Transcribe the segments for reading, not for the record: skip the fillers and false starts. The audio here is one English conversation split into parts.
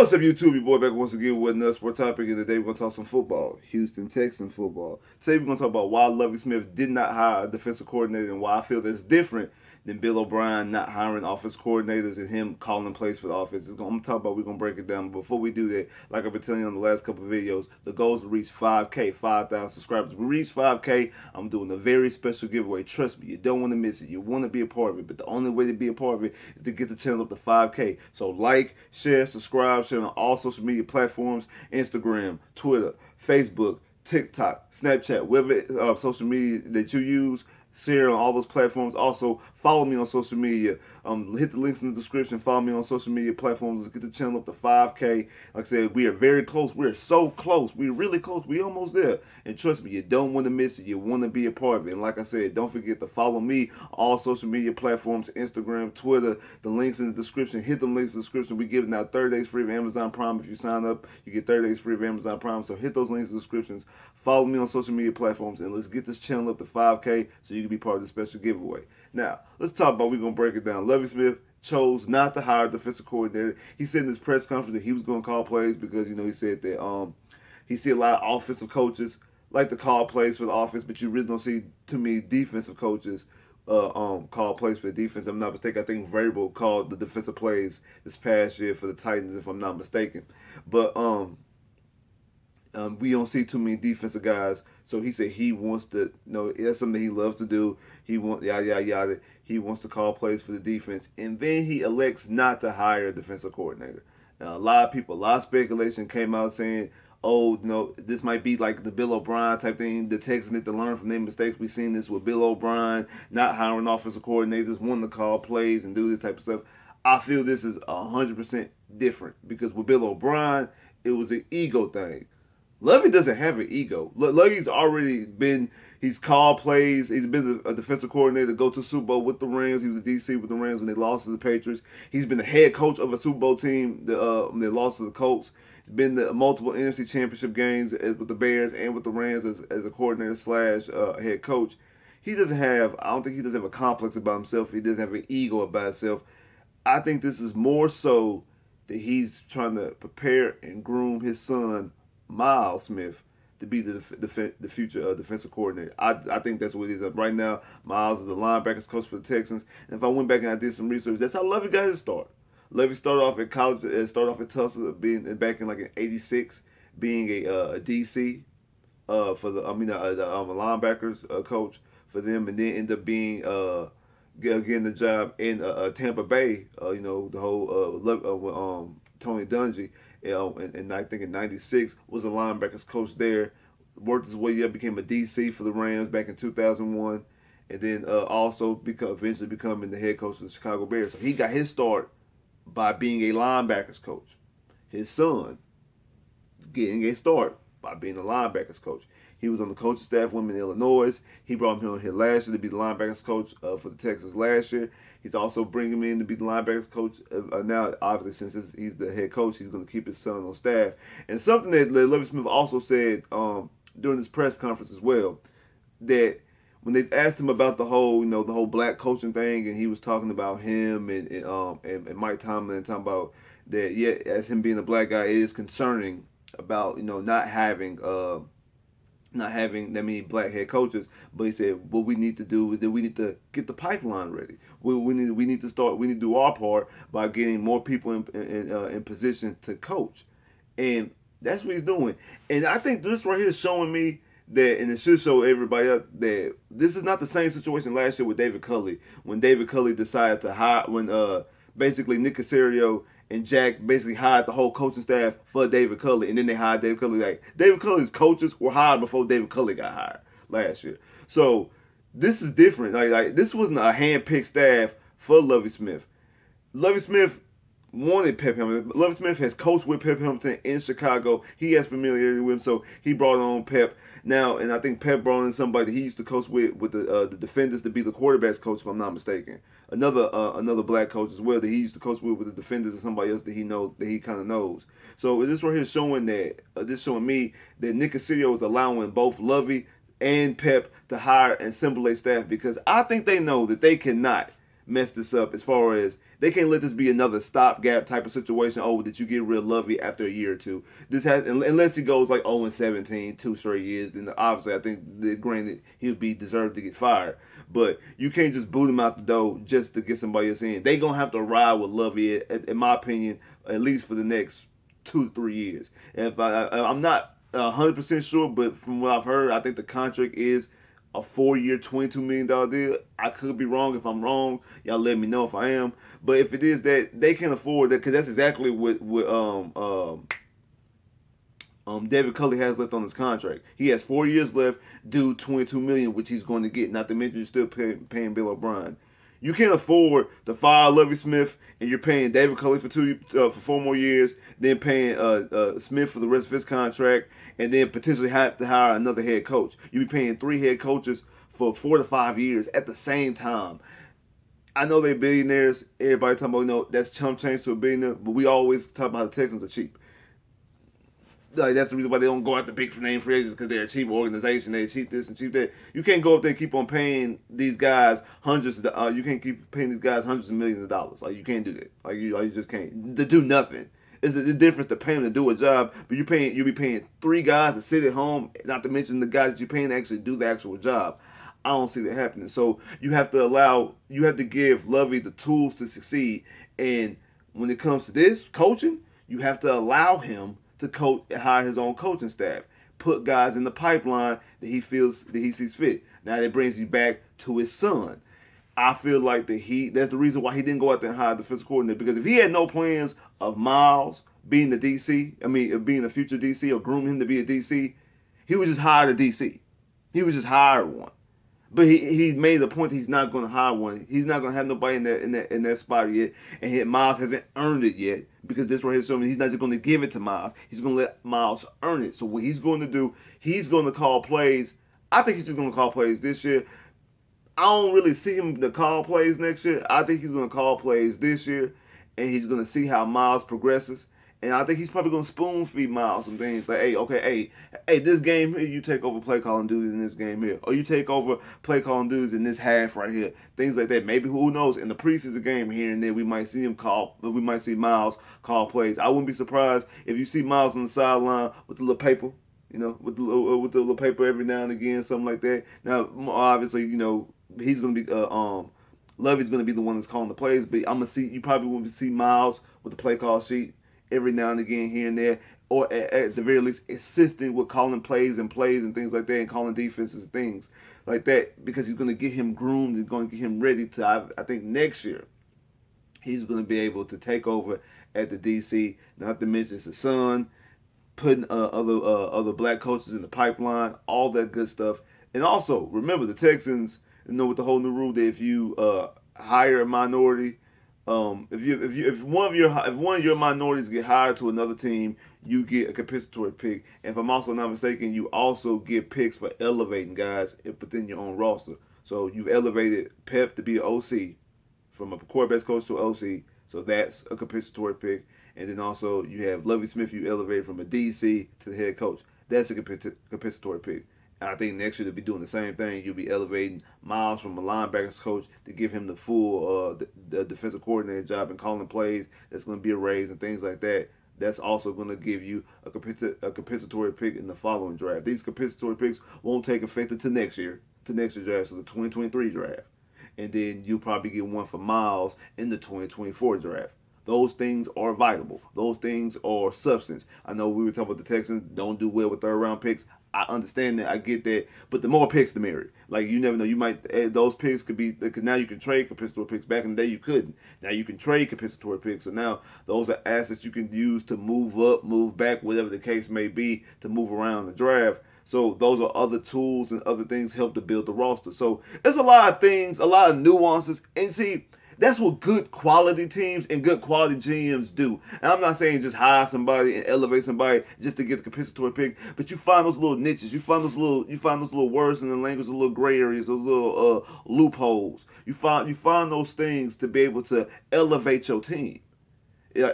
What's up, YouTube? Your boy back once again with another sport topic, and today we're going to talk some football. Houston Texans football. Today we're going to talk about why Lovie Smith did not hire a defensive coordinator and why I feel that's different than Bill O'Brien not hiring offense coordinators and him calling plays for the offense. I'm going to talk about, we're going to break it down. But before we do that, like I've been telling you on the last couple of videos, the goal is to reach 5K, 5,000 subscribers. We reach 5K, I'm doing a very special giveaway. Trust me, you don't want to miss it. You want to be a part of it. But the only way to be a part of it is to get the channel up to 5K. So like, share, subscribe, share on all social media platforms, Instagram, Twitter, Facebook, TikTok, Snapchat, whatever social media that you use. Share on all those platforms. Also, follow me on social media. Hit the links in the description. Follow me on social media platforms. Let's get the channel up to 5K. Like I said, we are very close. We're so close. We're really close. We're almost there. And trust me, you don't want to miss it. You want to be a part of it. And like I said, don't forget to follow me on all social media platforms, Instagram, Twitter. The links in the description. Hit them links in the description. We're giving out 30 days free of Amazon Prime. If you sign up, you get 30 days free of Amazon Prime. So hit those links in the descriptions. Follow me on social media platforms. And let's get this channel up to 5K so you can be part of the special giveaway. Now, let's talk about, we're going to break it down. Lovie Smith chose not to hire a defensive coordinator. He said in his press conference that he was going to call plays because, he said that he see a lot of offensive coaches like to call plays for the offense, but you really don't see too many defensive coaches call plays for the defense. If I'm not mistaken, I think Variable called the defensive plays this past year for the Titans, if I'm not mistaken. But we don't see too many defensive guys, so he said he wants to. That's something he loves to do. He wants yada yada yada. He wants to call plays for the defense, and then he elects not to hire a defensive coordinator. Now, a lot of speculation came out saying, "Oh, this might be like the Bill O'Brien type thing. The Texans need to learn from their mistakes. We've seen this with Bill O'Brien not hiring offensive coordinators, wanting to call plays and do this type of stuff." I feel this is 100% different because with Bill O'Brien, it was an ego thing. Lovie doesn't have an ego. Lovie's already been, he's called plays. He's been a defensive coordinator, go to Super Bowl with the Rams. He was a DC with the Rams when they lost to the Patriots. He's been the head coach of a Super Bowl team when they lost to the Colts. He's been to multiple NFC championship games with the Bears and with the Rams as a coordinator slash head coach. He doesn't have, I don't think he doesn't have a complex about himself. He doesn't have an ego about himself. I think this is more so that he's trying to prepare and groom his son, Miles Smith, to be the future defensive coordinator. I think that's what it is. Right now, Miles is the linebackers coach for the Texans. And if I went back and I did some research, that's how Lovie got his start. Lovie started off at college, started off at Tulsa, being back in like in '86, being a DC for the linebackers coach for them, and then ended up being getting the job in Tampa Bay. The whole Tony Dungy. And I think in '96 was a linebackers coach there. Worked his way up, became a DC for the Rams back in 2001, and then also eventually becoming the head coach of the Chicago Bears. So he got his start by being a linebackers coach. His son getting a start by being a linebackers coach. He was on the coaching staff with him in Illinois. He brought him on here last year to be the linebackers coach for the Texans last year. He's also bringing him in to be the linebackers coach now. Obviously, since he's the head coach, he's going to keep his son on staff. And something that Lovie Smith also said during this press conference as well, that when they asked him about the whole black coaching thing, and he was talking about him and Mike Tomlin, and talking about that, yeah, as him being a black guy, it is concerning about not having that many black head coaches. But he said what we need to do is that we need to get the pipeline ready. We need to do our part by getting more people in position to coach, and that's what he's doing. And I think this right here is showing me that, and it should show everybody else, that this is not the same situation last year with David Culley, when David Culley decided to hire, when basically Nick Caserio and Jack basically hired the whole coaching staff for David Culley, and then they hired David Culley. Like, David Culley's coaches were hired before David Culley got hired last year. So this is different. Like this wasn't a hand-picked staff for Lovie Smith. Lovie Smith wanted Pep Hamilton. Lovie Smith has coached with Pep Hamilton in Chicago. He has familiarity with him, so he brought on Pep. Now, and I think Pep brought in somebody that he used to coach with the defenders to be the quarterbacks coach, if I'm not mistaken. Another black coach as well that he used to coach with the defenders, and somebody else that he kind of knows. So this right here is showing that showing me that Nick Caserio is allowing both Lovie and Pep to hire and assemble a staff, because I think they know that they cannot mess this up as far as they can't let this be another stopgap type of situation. Oh, that you get rid of Lovie after a year or two. This has, unless he goes like 0-17, 2 straight years, then obviously I think that granted he would be deserved to get fired. But you can't just boot him out the door just to get somebody else in. They gonna have to ride with Lovie, in my opinion, at least for the next 2 to 3 years. And if I'm not 100% sure, but from what I've heard, I think the contract is a 4-year, $22 million deal. I could be wrong. If I'm wrong, y'all let me know if I am. But if it is that, they can afford that, because that's exactly what David Culley has left on his contract. He has 4 years left, due $22 million, which he's going to get. Not to mention you're still paying Bill O'Brien. You can't afford to fire Lovie Smith and you're paying David Culley for 4 more years, then paying Smith for the rest of his contract, and then potentially have to hire another head coach. You be paying 3 head coaches for 4 to 5 years at the same time. I know they're billionaires. Everybody talking about, that's chump change to a billionaire, but we always talk about how the Texans are cheap. Like, that's the reason why they don't go after big name free agents, because they're a cheap organization. They're cheap this and cheap that. You can't go up there and keep on paying these guys hundreds of millions of dollars. Like, you can't do that. Like you just can't. To do nothing. It's the difference to pay them to do a job, but you'll be paying 3 guys to sit at home, not to mention the guys that you're paying to actually do the actual job. I don't see that happening. So you have to give Lovie the tools to succeed. And when it comes to this coaching, you have to allow him to hire his own coaching staff, put guys in the pipeline that he sees fit. Now that brings you back to his son. I feel like that's the reason why he didn't go out there and hire the defensive coordinator, because if he had no plans of Miles being the DC, being a future DC or grooming him to be a DC, he would just hire a DC. He would just hire one. But he made the point that he's not going to hire one. He's not going to have nobody in that spot yet, and Miles hasn't earned it yet, because this right here showing he's not just going to give it to Miles. He's going to let Miles earn it. So what he's going to do, he's going to call plays. I think he's just going to call plays this year. I don't really see him to call plays next year. I think he's going to call plays this year, and he's going to see how Miles progresses. And I think he's probably going to spoon feed Miles some things like, hey, this game here, you take over play calling duties in this game here. Or you take over play calling duties in this half right here. Things like that. Maybe, who knows, in the preseason game here and there, we might see Miles call plays. I wouldn't be surprised if you see Miles on the sideline with the little paper, with the little paper every now and again, something like that. Now, obviously, he's going to be, Lovie's going to be the one that's calling the plays, but you probably will see Miles with the play call sheet every now and again, here and there, or at the very least assisting with calling plays and things like that, and calling defenses and things like that, because he's going to get him groomed and going to get him ready to, I think next year, he's going to be able to take over at the DC. Not to mention his son, putting other black coaches in the pipeline, all that good stuff. And also, remember, the Texans, with the whole new rule that if you hire a minority, if one of your minorities get hired to another team, you get a compensatory pick. And if I'm also not mistaken, you also get picks for elevating guys within your own roster. So you've elevated Pep to be an OC, from a quarterback coach to an OC. So that's a compensatory pick. And then also you have Lovie Smith, you elevated from a DC to the head coach. That's a compensatory pick. I think next year they'll be doing the same thing. You'll be elevating Miles from a linebackers coach to give him the full the defensive coordinator job and calling plays. That's going to be a raise and things like that. That's also going to give you a compensatory pick in the following draft. These compensatory picks won't take effect until next year draft, so the 2023 draft. And then you'll probably get one for Miles in the 2024 draft. Those things are viable. Those things are substance. I know we were talking about the Texans don't do well with third-round picks. I understand that. I get that. But the more picks, the merrier. Like, you never know. You might, those picks could be, because now you can trade compensatory picks. Back in the day, you couldn't. Now you can trade compensatory picks. So now those are assets you can use to move up, move back, whatever the case may be, to move around the draft. So those are other tools and other things help to build the roster. So there's a lot of things, a lot of nuances. And see, that's what good quality teams and good quality GMs do. And I'm not saying just hire somebody and elevate somebody just to get the compensatory pick, but you find those little niches. You find those little words in the language, the little gray areas, those little loopholes. You find those things to be able to elevate your team. Now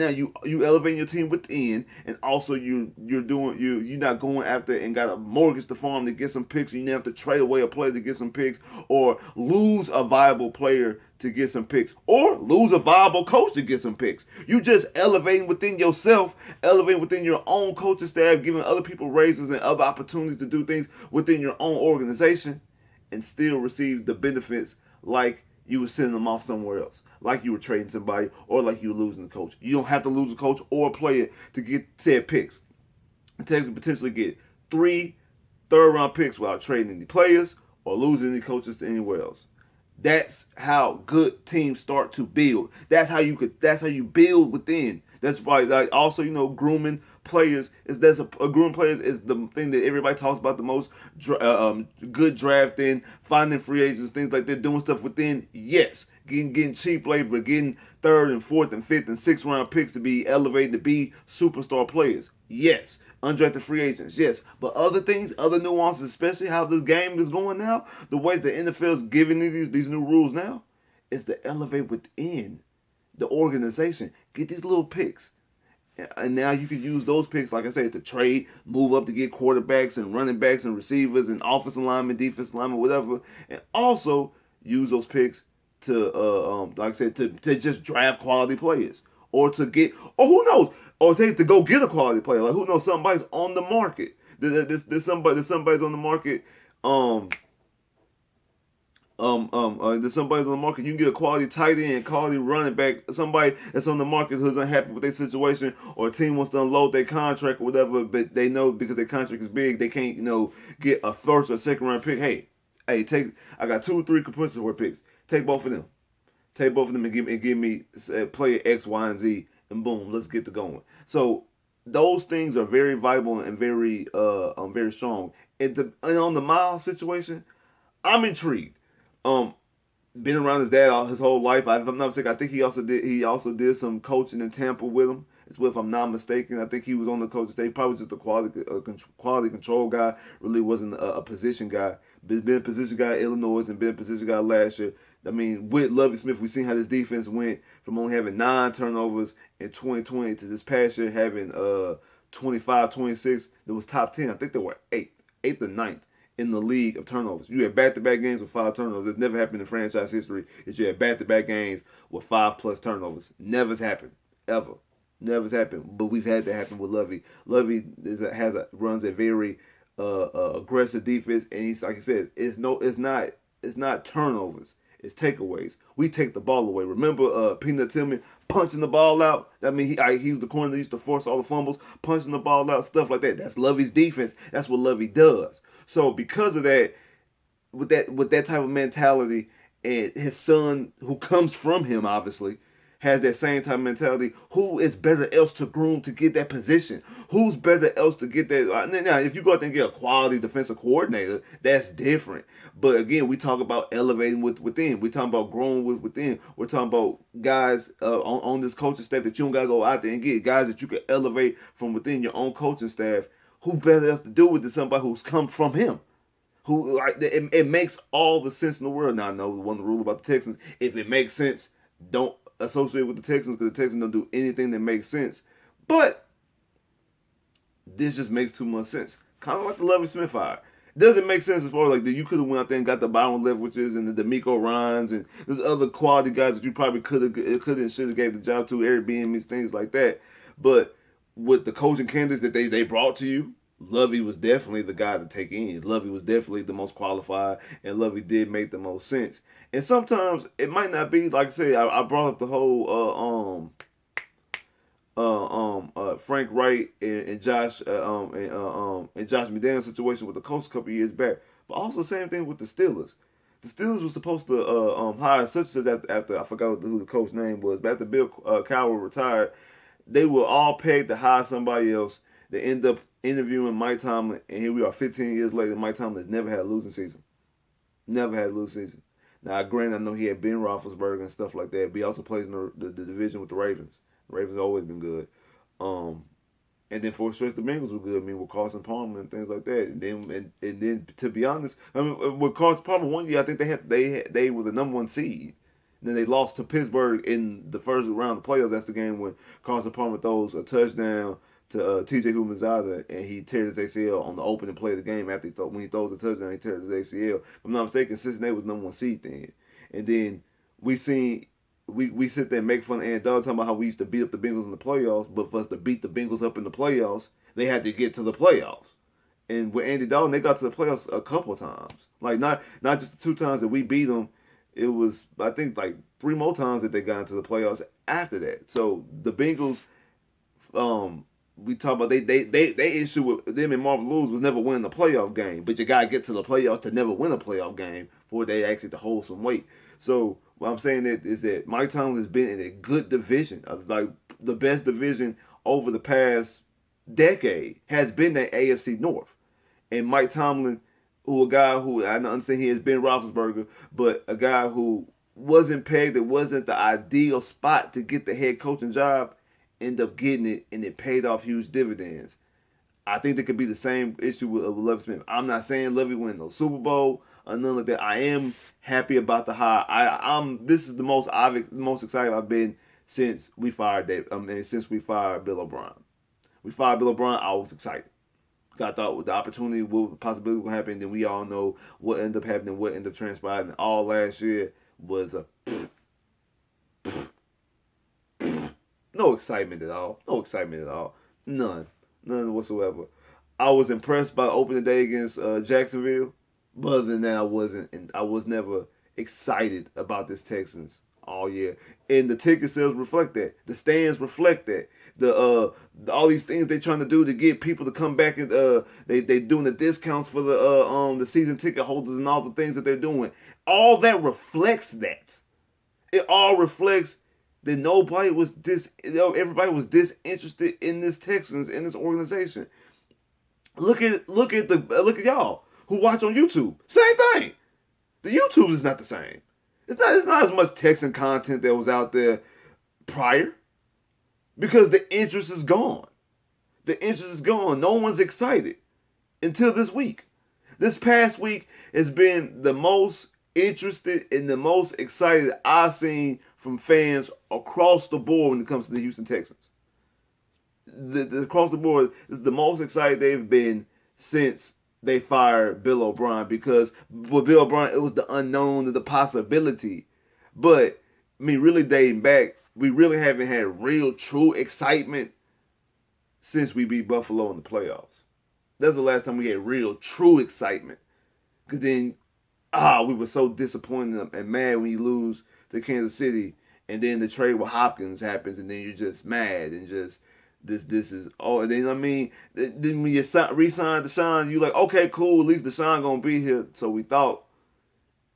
you elevating your team within, and also you're not going after and got a mortgage to farm to get some picks. You never have to trade away a player to get some picks, or lose a viable player to get some picks, or lose a viable coach to get some picks. You just elevating within yourself, elevating within your own coaching staff, giving other people raises and other opportunities to do things within your own organization, and still receive the benefits like you were sending them off somewhere else, like you were trading somebody, or like you were losing the coach. You don't have to lose a coach or a player to get said picks. The Texans potentially get 3 third-round picks without trading any players or losing any coaches to anywhere else. That's how good teams start to build. That's how you build within. That's why, like, also, grooming players grooming players is the thing that everybody talks about the most. Good drafting, finding free agents, things like that, doing stuff within. Yes, getting cheap labor, getting 3rd and 4th and 5th and 6th round picks to be elevated to be superstar players. Yes, undrafted free agents. Yes, but other things, other nuances, especially how this game is going now, the way the NFL is giving these new rules now, is to elevate within the organization. Get these little picks. And now you can use those picks, like I said, to trade, move up to get quarterbacks and running backs and receivers and offensive linemen, defensive linemen, whatever. And also use those picks to, like I said, to just draft quality players. Or to get, or who knows, or to go get a quality player. Like, who knows, somebody's on the market. There's somebody's on the market. There's somebody's on the market. You can get a quality tight end, quality running back, somebody that's on the market who's unhappy with their situation, or a team wants to unload their contract or whatever, but they know because their contract is big, they can't, get a 1st or 2nd round pick. Hey, I got 2 or 3 compensatory picks. Take both of them. Take both of them and give me player X, Y, and Z, and boom, let's get to going. So those things are very viable and very very strong. And on the Miles situation, I'm intrigued. Been around his dad his whole life. If I'm not mistaken, I think he also did some coaching in Tampa with him. If I'm not mistaken, I think he was on the coaching stage. Probably just a quality control guy. Really wasn't a position guy. Been a position guy at Illinois and been a position guy last year. I mean, with Lovie Smith, we've seen how this defense went from only having 9 turnovers in 2020 to this past year having 25, 26. That was top 10. I think they were 8th or 9th in the league of turnovers. You had back-to-back games with 5 turnovers. It's never happened in franchise history that you had back-to-back games with 5+ turnovers. Never's happened. Ever. Never's happened. But we've had that happen with Lovie. Lovie runs a very aggressive defense, and he's, like I said, it's not turnovers. It's takeaways. We take the ball away. Remember Peanut Tillman punching the ball out? I mean, he was the corner that used to force all the fumbles, punching the ball out, stuff like that. That's Lovie's defense. That's what Lovie does. So because of that, with that type of mentality, and his son, who comes from him, obviously, has that same type of mentality. Who is better else to groom to get that position? Who's better else to get that? Now, if you go out there and get a quality defensive coordinator, that's different. But again, we talk about elevating within. We talking about growing within. We're talking about guys on this coaching staff that you don't got to go out there and get. Guys that you can elevate from within your own coaching staff. Who better else to do it than somebody who's come from him? Who it makes all the sense in the world. Now, I know the one rule about the Texans: if it makes sense, don't associate with the Texans, because the Texans don't do anything that makes sense. But this just makes too much sense. Kind of like the Lovie Smith hire. Doesn't make sense as far as like you could have went out there and got the Byron Lefwiches and the D'Amico Ryans and there's other quality guys that you probably could and should have gave the job to, Airbnbs, things like that. But with the coaching candidates that they brought to you, Lovie was definitely the guy to take in. Lovie was definitely the most qualified, and Lovie did make the most sense. And sometimes it might not be, like I said, I brought up the whole Frank Wright and Josh and Josh McDaniels situation with the coach a couple years back. But also same thing with the Steelers. The Steelers were supposed to hire such and such after I forgot who the coach's name was, but after Bill Cowher retired, they were all pegged to hire somebody else. They end up interviewing Mike Tomlin, and here we are 15 years later. Mike Tomlin has never had a losing season. Never had a losing season. Now, granted, I know he had Ben Roethlisberger and stuff like that, but he also plays in the division with the Ravens. The Ravens have always been good. And then for a stretch, the Bengals were good. I mean, with Carson Palmer and things like that. And then to be honest, I mean, with Carson Palmer, one year I think they were the number 1 seed. Then they lost to Pittsburgh in the first round of the playoffs. That's the game when Carson Palmer throws a touchdown to T.J. Houshmandzadeh, and he tears his ACL on the opening play of the game. After when he throws the touchdown, he tears his ACL. If I'm not mistaken, Cincinnati was number 1 seed then. And then we sit there and make fun of Andy Dalton talking about how we used to beat up the Bengals in the playoffs, but for us to beat the Bengals up in the playoffs, they had to get to the playoffs. And with Andy Dalton, they got to the playoffs a couple times. Like not just the 2 times that we beat them. It was, I think, like 3 more times that they got into the playoffs after that. So the Bengals, we talk about they issue with them and Marvin Lewis was never winning the playoff game. But you gotta get to the playoffs to never win a playoff game for they actually to hold some weight. So what I'm saying is that Mike Tomlin has been in a good division, like the best division over the past decade has been that AFC North. And Mike Tomlin, a guy who I understand he has been Roethlisberger, but a guy who wasn't pegged, it wasn't the ideal spot to get the head coaching job, ended up getting it, and it paid off huge dividends. I think there could be the same issue with Lovie Smith. I'm not saying Lovie win no Super Bowl or nothing like that. I am happy about the hire. This is the most excited I've been since we fired since we fired Bill O'Brien. We fired Bill O'Brien. I was excited. I thought the opportunity, the possibility will happen. Then we all know what ended up happening, what ended up transpiring. And all last year was a no excitement at all. No excitement at all. None whatsoever. I was impressed by opening day against Jacksonville, but other than that, I was never excited about this Texans all year. And the ticket sales reflect that. The stands reflect that. All these things they're trying to do to get people to come back, and they doing the discounts for the season ticket holders and all the things that they're doing. All that reflects that. It all reflects that everybody was disinterested in this Texans, in this organization. Look at y'all who watch on YouTube. Same thing. The YouTube is not the same. It's not as much Texan content that was out there prior. Because the interest is gone. The interest is gone. No one's excited until this week. This past week has been the most interested and the most excited I've seen from fans across the board when it comes to the Houston Texans. Across the board, this is the most excited they've been since they fired Bill O'Brien. Because with Bill O'Brien, it was the unknown, the possibility. But, really dating back, we really haven't had real, true excitement since we beat Buffalo in the playoffs. That's the last time we had real, true excitement. Because then, we were so disappointed and mad when you lose to Kansas City. And then the trade with Hopkins happens, and then you're just mad and just, this is, and then, then when you re-signed Deshaun, you're like, okay, cool, at least Deshaun going to be here. So we thought.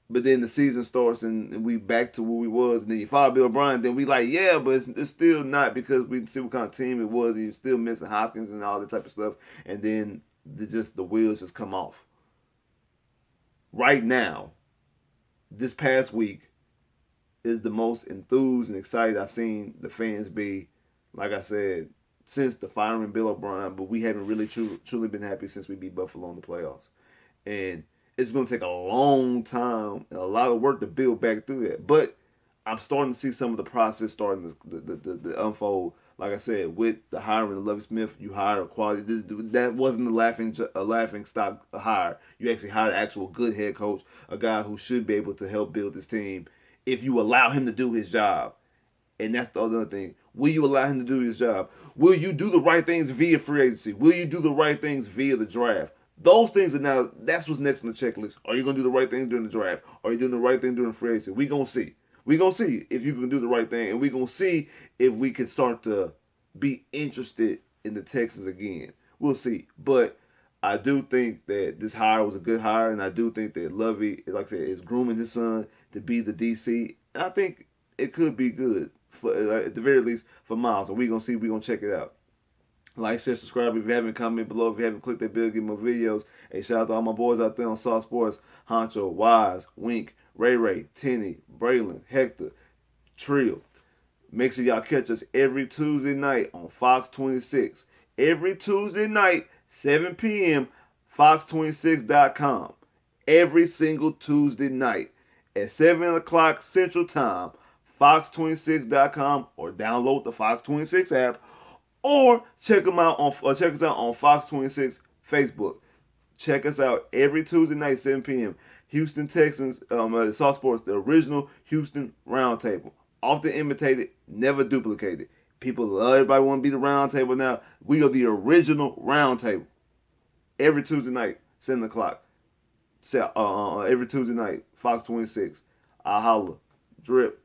But then the season starts and we back to where we was. And then you fire Bill O'Brien. Then we like, yeah, but it's still not, because we see what kind of team it was. And you're still missing Hopkins and all that type of stuff. And then the wheels just come off. Right now, this past week is the most enthused and excited I've seen the fans be, like I said, since the firing Bill O'Brien. But we haven't really truly been happy since we beat Buffalo in the playoffs. And it's going to take a long time and a lot of work to build back through that. But I'm starting to see some of the process starting to unfold. Like I said, with the hiring of Lovie Smith, you hire a quality. That wasn't a laughing stock hire. You actually hired an actual good head coach, a guy who should be able to help build this team if you allow him to do his job. And that's the other thing. Will you allow him to do his job? Will you do the right things via free agency? Will you do the right things via the draft? Those things are now, that's what's next on the checklist. Are you going to do the right thing during the draft? Are you doing the right thing during free agency? We're going to see. We're going to see if you can do the right thing. And we're going to see if we can start to be interested in the Texans again. We'll see. But I do think that this hire was a good hire. And I do think that Lovie, like I said, is grooming his son to be the DC. And I think it could be good, for at the very least, for Miles. So we're going to see. We're going to check it out. Like, share, subscribe if you haven't, comment below if you haven't, clicked that bell, get more videos. Hey, shout out to all my boys out there on Soft Sports, Honcho, Wise, Wink, Ray, Tenny, Braylon, Hector, Trill. Make sure y'all catch us every Tuesday night on Fox 26. Every Tuesday night, 7 p.m., fox26.com. Every single Tuesday night at 7 o'clock Central Time, fox26.com or download the Fox 26 app, or check us out on Fox 26 Facebook. Check us out every Tuesday night, 7 p.m. Houston Texans, South Sports, the original Houston Roundtable. Often imitated, never duplicated. Everybody want to be the Roundtable now. We are the original Roundtable. Every Tuesday night, 7 o'clock. Every Tuesday night, Fox 26. I holla. Drip.